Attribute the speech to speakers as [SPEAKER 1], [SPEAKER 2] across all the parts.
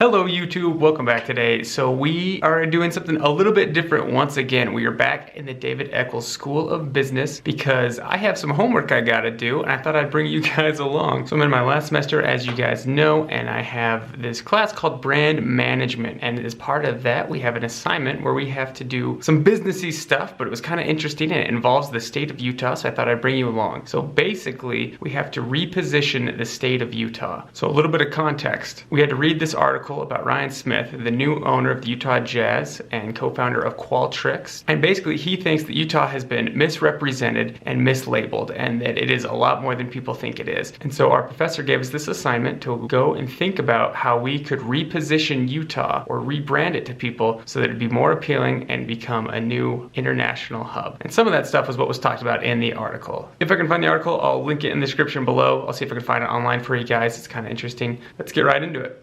[SPEAKER 1] Hello YouTube, welcome back today. So we are doing something a little bit different once again. We are back in the David Eccles School of Business because I have some homework I gotta do and I thought I'd bring you guys along. So I'm in my last semester, as you guys know, and I have this class called Brand Management, and as part of that we have an assignment where we have to do some businessy stuff, but it was kind of interesting and it involves the state of Utah, so I thought I'd bring you along. So basically we have to reposition the state of Utah. So a little bit of context. We had to read this article about Ryan Smith, the new owner of the Utah Jazz and co-founder of Qualtrics. And basically he thinks that Utah has been misrepresented and mislabeled and that it is a lot more than people think it is. And so our professor gave us this assignment to go and think about how we could reposition Utah or rebrand it to people so that it'd be more appealing and become a new international hub. And some of that stuff was what was talked about in the article. If I can find the article, I'll link it in the description below. I'll see if I can find it online for you guys. It's kind of interesting. Let's get right into it.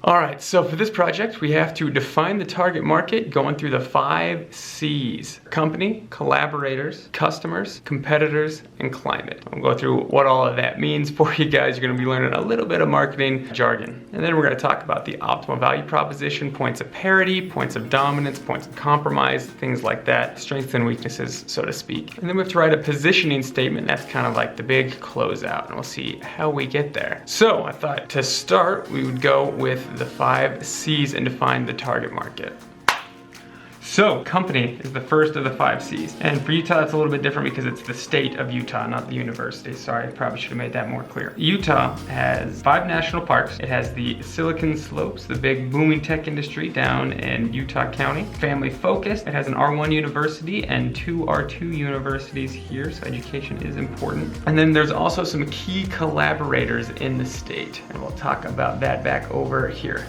[SPEAKER 1] Alright, so for this project, we have to define the target market going through the 5 C's. Company, collaborators, customers, competitors, and climate. I'll go through what all of that means for you guys. You're going to be learning a little bit of marketing jargon. And then we're going to talk about the optimal value proposition, points of parity, points of dominance, points of compromise, things like that, strengths and weaknesses, so to speak. And then we have to write a positioning statement. That's kind of like the big closeout, and we'll see how we get there. So I thought to start, we would go with the 5 C's and define the target market. So, company is the first of the 5 C's. And for Utah, it's a little bit different because it's the state of Utah, not the university. Sorry, I probably should have made that more clear. Utah has 5 national parks. It has the Silicon Slopes, the big booming tech industry down in Utah County. Family focused. It has an R1 university and 2 R2 universities here, so education is important. And then there's also some key collaborators in the state, and we'll talk about that back over here.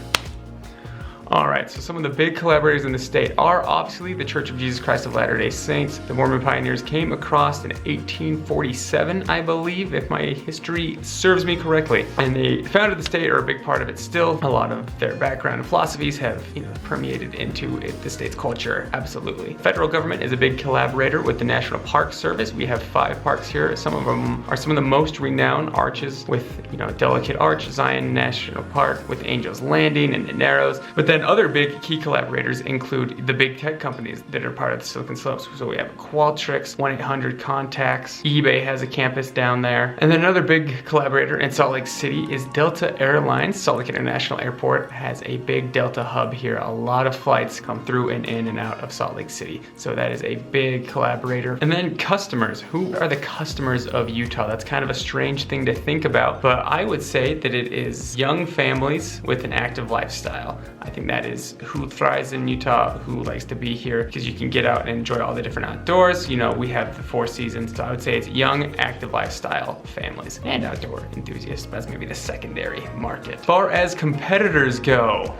[SPEAKER 1] Alright, so some of the big collaborators in the state are obviously the Church of Jesus Christ of Latter-day Saints. The Mormon pioneers came across in 1847, I believe, if my history serves me correctly. And they founded the state, or a big part of it still. A lot of their background and philosophies have, permeated into the state's culture, absolutely. Federal government is a big collaborator with the National Park Service. We have 5 parks here. Some of them are some of the most renowned arches with, Delicate Arch, Zion National Park, with Angel's Landing and the Narrows. But then other big key collaborators include the big tech companies that are part of the Silicon Slopes. So we have Qualtrics, 1-800-CONTACTS, eBay has a campus down there. And then another big collaborator in Salt Lake City is Delta Airlines. Salt Lake International Airport has a big Delta hub here. A lot of flights come through and in and out of Salt Lake City. So that is a big collaborator. And then customers. Who are the customers of Utah? That's kind of a strange thing to think about, but I would say that it is young families with an active lifestyle. I think that is who thrives in Utah, who likes to be here, because you can get out and enjoy all the different outdoors. We have the 4 seasons, so I would say it's young, active lifestyle families and outdoor enthusiasts. That's maybe the secondary market. As far as competitors go,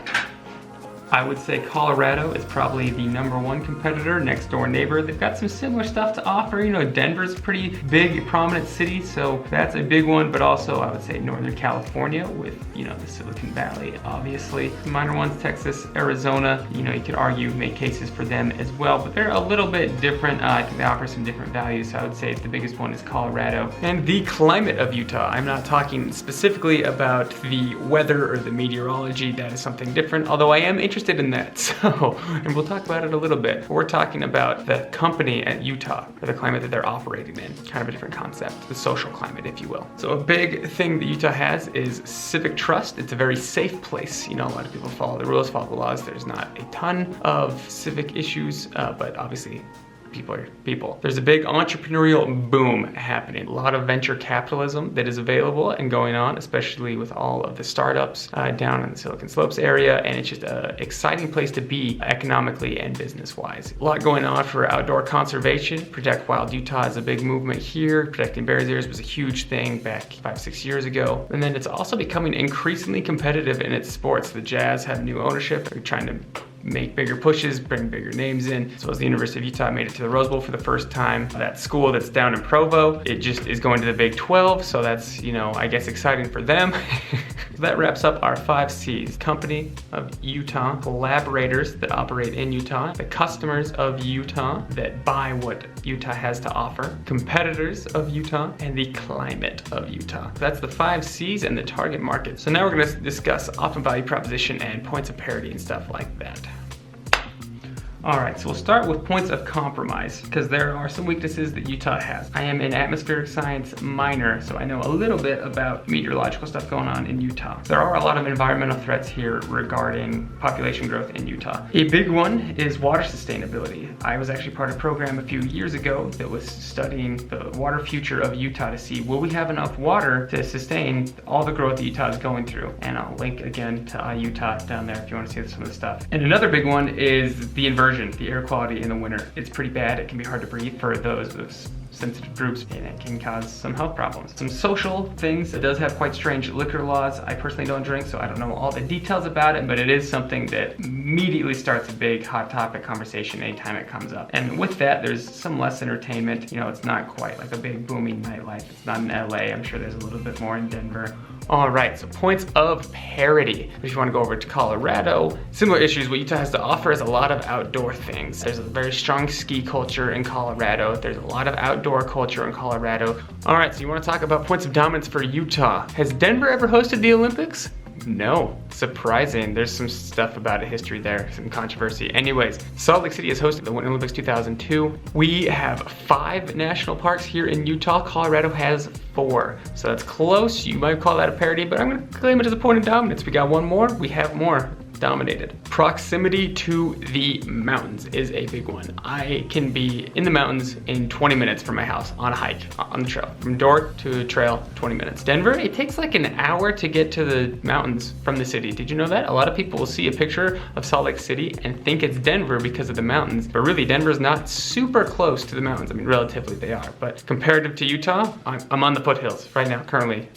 [SPEAKER 1] I would say Colorado is probably the #1 competitor, next door neighbor. They've got some similar stuff to offer. Denver's a pretty big, prominent city, so that's a big one, but also I would say Northern California with, the Silicon Valley, obviously. The minor ones, Texas, Arizona, you could argue, make cases for them as well, but they're a little bit different. I think they offer some different values, so I would say the biggest one is Colorado. And the climate of Utah, I'm not talking specifically about the weather or the meteorology, that is something different, although I am interested in that, and we'll talk about it a little bit. But we're talking about the company at Utah, or the climate that they're operating in. Kind of a different concept, the social climate, if you will. So a big thing that Utah has is civic trust. It's a very safe place. A lot of people follow the rules, follow the laws. There's not a ton of civic issues, but obviously people are people. There's a big entrepreneurial boom happening. A lot of venture capitalism that is available and going on, especially with all of the startups down in the Silicon Slopes area, and it's just an exciting place to be economically and business-wise. A lot going on for outdoor conservation. Protect Wild Utah is a big movement here. Protecting bears ears was a huge thing back 5-6 years ago. And then it's also becoming increasingly competitive in its sports. The Jazz have new ownership. They're trying to make bigger pushes, bring bigger names in. So as the University of Utah made it to the Rose Bowl for the first time. That school that's down in Provo, it just is going to the Big 12, so that's, I guess exciting for them. So that wraps up our 5 C's. Company of Utah, collaborators that operate in Utah, the customers of Utah that buy what Utah has to offer, competitors of Utah, and the climate of Utah. That's the 5 C's and the target market. So now we're going to discuss optimal value proposition and points of parity and stuff like that. All right, so we'll start with points of compromise because there are some weaknesses that Utah has. I am an atmospheric science minor, so I know a little bit about meteorological stuff going on in Utah. There are a lot of environmental threats here regarding population growth in Utah. A big one is water sustainability. I was actually part of a program a few years ago that was studying the water future of Utah to see will we have enough water to sustain all the growth that Utah is going through. And I'll link again to Utah down there if you want to see some of the stuff. And another big one is the inversion. The air quality in the winter. It's pretty bad. It can be hard to breathe for those with sensitive groups, and it can cause some health problems. Some social things. It does have quite strange liquor laws. I personally don't drink, so I don't know all the details about it, but it is something that immediately starts a big hot topic conversation anytime it comes up. And with that, there's some less entertainment. You know, it's not quite like a big booming nightlife. It's not in LA. I'm sure there's a little bit more in Denver. All right, so points of parity. If you want to go over to Colorado, similar issues. What Utah has to offer is a lot of outdoor things. There's a very strong ski culture in Colorado. There's a lot of outdoor culture in Colorado. All right, so you want to talk about points of dominance for Utah. Has Denver ever hosted the Olympics? No, surprising. There's some stuff about it, history there, some controversy. Anyways, Salt Lake City has hosted the Winter Olympics 2002. We have 5 national parks here in Utah. Colorado has 4. So that's close. You might call that a parity, but I'm gonna claim it as a point of dominance. We got one more, we have more. Dominated. Proximity to the mountains is a big one. I can be in the mountains in 20 minutes from my house on a hike, on the trail. From door to trail, 20 minutes. Denver, it takes like an hour to get to the mountains from the city. Did you know that? A lot of people will see a picture of Salt Lake City and think it's Denver because of the mountains, but really Denver's not super close to the mountains. I mean, relatively they are, but comparative to Utah, I'm on the foothills right now, currently.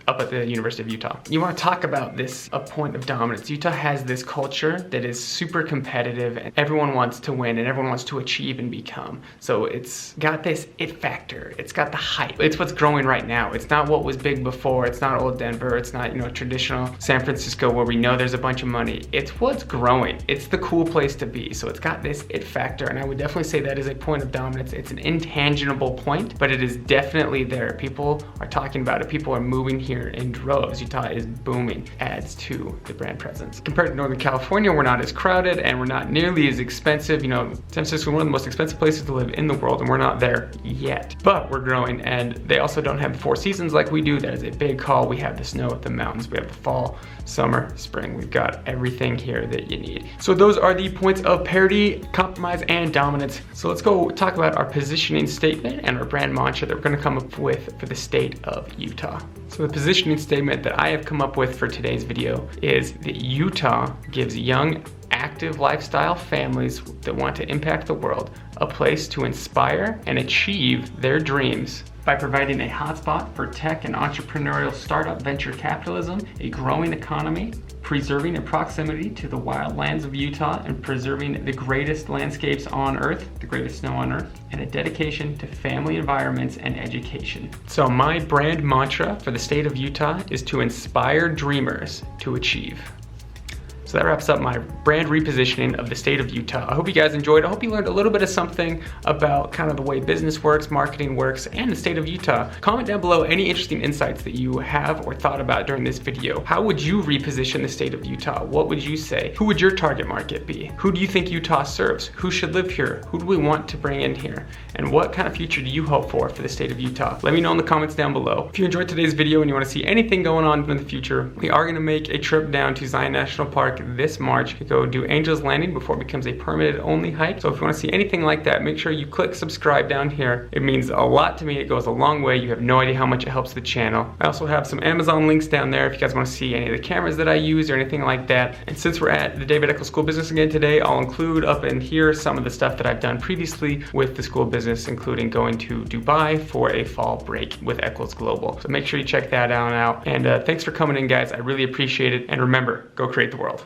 [SPEAKER 1] Up at the University of Utah. You want to talk about this, a point of dominance. Utah has this culture that is super competitive and everyone wants to win and everyone wants to achieve and become. So it's got this it factor. It's got the hype. It's what's growing right now. It's not what was big before. It's not old Denver. It's not, you know, traditional San Francisco where we know there's a bunch of money. It's what's growing. It's the cool place to be. So it's got this it factor, and I would definitely say that is a point of dominance. It's an intangible point, but it is definitely there. People are talking about it. People are moving here in droves. Utah is booming, adds to the brand presence. Compared to Northern California, we're not as crowded and we're not nearly as expensive. You know, San Francisco is one of the most expensive places to live in the world and we're not there yet, but we're growing. And they also don't have 4 seasons like we do. That is a big call. We have the snow at the mountains. We have the fall, summer, spring. We've got everything here that you need. So those are the points of parity, compromise, and dominance. So let's go talk about our positioning statement and our brand mantra that we're going to come up with for the state of Utah. So the positioning statement that I have come up with for today's video is that Utah gives young, active lifestyle families that want to impact the world a place to inspire and achieve their dreams by providing a hotspot for tech and entrepreneurial startup venture capitalism, a growing economy, preserving a proximity to the wild lands of Utah and preserving the greatest landscapes on earth, the greatest snow on earth, and a dedication to family environments and education. So my brand mantra for the state of Utah is to inspire dreamers to achieve. So that wraps up my brand repositioning of the state of Utah. I hope you guys enjoyed. I hope you learned a little bit of something about kind of the way business works, marketing works, and the state of Utah. Comment down below any interesting insights that you have or thought about during this video. How would you reposition the state of Utah? What would you say? Who would your target market be? Who do you think Utah serves? Who should live here? Who do we want to bring in here? And what kind of future do you hope for the state of Utah? Let me know in the comments down below. If you enjoyed today's video and you want to see anything going on in the future, we are going to make a trip down to Zion National Park this March to go do Angel's Landing before it becomes a permitted only hike. So if you want to see anything like that, make sure you click subscribe down here. It means a lot to me. It goes a long way. You have no idea how much it helps the channel. I also have some Amazon links down there if you guys want to see any of the cameras that I use or anything like that. And since we're at the David Eccles School of Business again today, I'll include up in here some of the stuff that I've done previously with the School of Business, including going to Dubai for a fall break with Eccles Global. So make sure you check that out. And thanks for coming in, guys. I really appreciate it. And remember, go create the world.